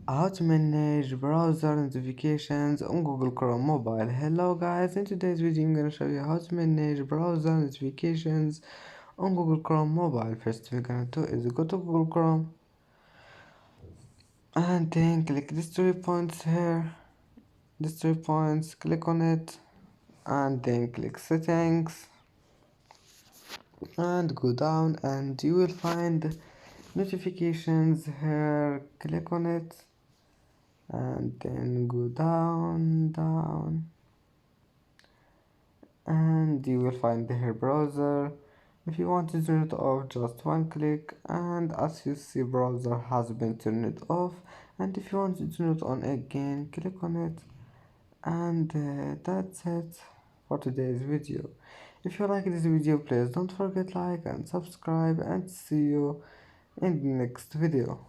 How to manage browser notifications on Google Chrome mobile. Hello guys, in today's video I'm gonna show you how to manage browser notifications on Google Chrome mobile. First we're gonna do is go to Google Chrome and then click these 3 points here. These 3 points, click on it and then click settings and go down and you will find notifications here. Click on it and then go down and you will find the hair browser. If you want to turn it off, just one click and as you see browser has been turned off. And if you want to turn it on again, click on it. And that's it for today's video. If you like this video, please don't forget like and subscribe and see you in the next video.